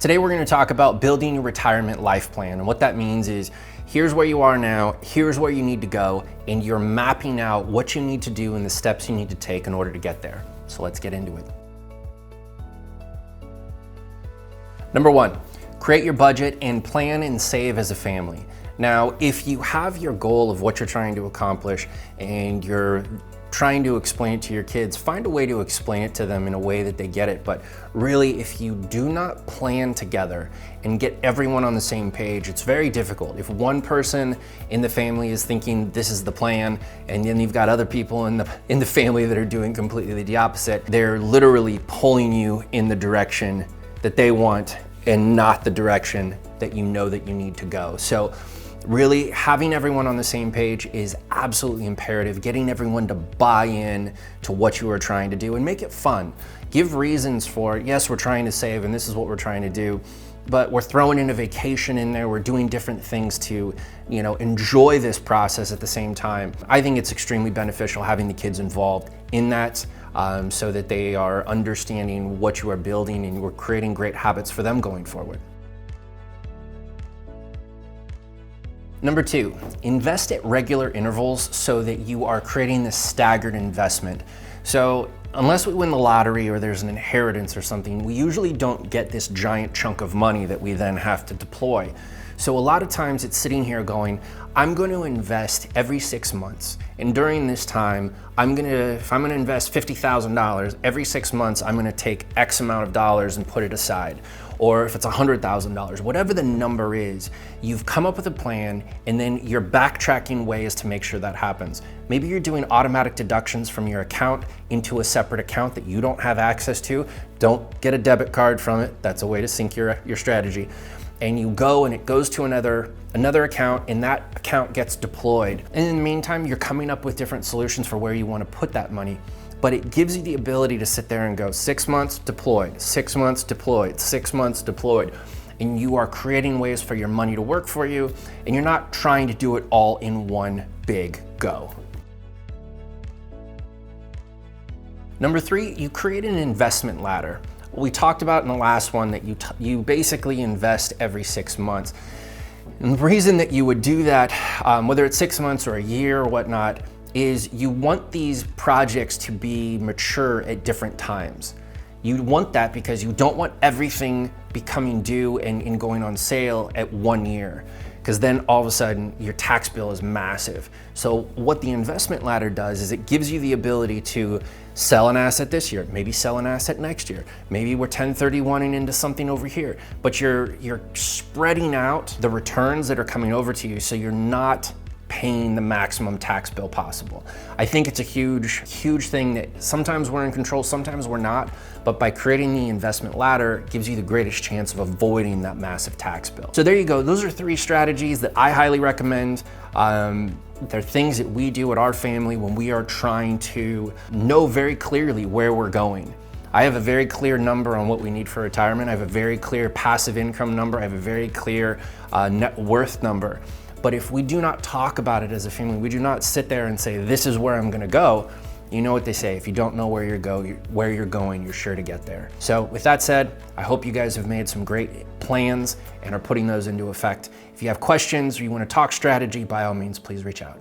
Today we're going to talk about building your retirement life plan, and what that means is here's where you are now, here's where you need to go, and you're mapping out what you need to do and the steps you need to take in order to get there. So let's get into it. Number one, create your budget and plan and save as a family. Now, if you have your goal of what you're trying to accomplish and you're trying to explain it to your kids, find a way to explain it to them in a way that they get it. But really, if you do not plan together and get everyone on the same page, it's very difficult. If one person in the family is thinking this is the plan, and then you've got other people in the family that are doing completely the opposite, they're literally pulling you in the direction that they want and not the direction that you know that you need to go. So really, having everyone on the same page is absolutely imperative. Getting everyone to buy in to what you are trying to do and make it fun. Give reasons for, yes, we're trying to save and this is what we're trying to do, but we're throwing in a vacation in there. We're doing different things to, enjoy this process at the same time. I think it's extremely beneficial having the kids involved in that, so that they are understanding what you are building and you're creating great habits for them going forward. Number two, invest at regular intervals so that you are creating this staggered investment. So unless we win the lottery or there's an inheritance or something, we usually don't get this giant chunk of money that we then have to deploy. So a lot of times it's sitting here going, I'm going to invest every 6 months. And during this time, if I'm going to invest $50,000, every 6 months, I'm going to take X amount of dollars and put it aside. Or if it's $100,000, whatever the number is, you've come up with a plan and then you're backtracking ways to make sure that happens. Maybe you're doing automatic deductions from your account into a separate account that you don't have access to. Don't get a debit card from it. That's a way to sync your strategy. And you go and it goes to another account, and that account gets deployed. And in the meantime, you're coming up with different solutions for where you want to put that money. But it gives you the ability to sit there and go 6 months deployed, 6 months deployed, 6 months deployed. And you are creating ways for your money to work for you, and you're not trying to do it all in one big go. Number three, you create an investment ladder. We talked about in the last one that you basically invest every 6 months. And the reason that you would do that, whether it's 6 months or a year or whatnot, is you want these projects to be mature at different times. You want that because you don't want everything becoming due and going on sale at 1 year, because then all of a sudden your tax bill is massive. So what the investment ladder does is it gives you the ability to sell an asset this year, maybe sell an asset next year, maybe we're 1031ing into something over here, but you're spreading out the returns that are coming over to you so you're not paying the maximum tax bill possible. I think it's a huge thing that sometimes we're in control, sometimes we're not, but by creating the investment ladder, it gives you the greatest chance of avoiding that massive tax bill. So there you go. Those are 3 strategies that I highly recommend. They're things that we do at our family when we are trying to know very clearly where we're going. I have a very clear number on what we need for retirement. I have a very clear passive income number. I have a very clear net worth number. But if we do not talk about it as a family, we do not sit there and say, this is where I'm gonna go, you know what they say, if you don't know where you're going, you're sure to get there. So with that said, I hope you guys have made some great plans and are putting those into effect. If you have questions or you wanna talk strategy, by all means, please reach out.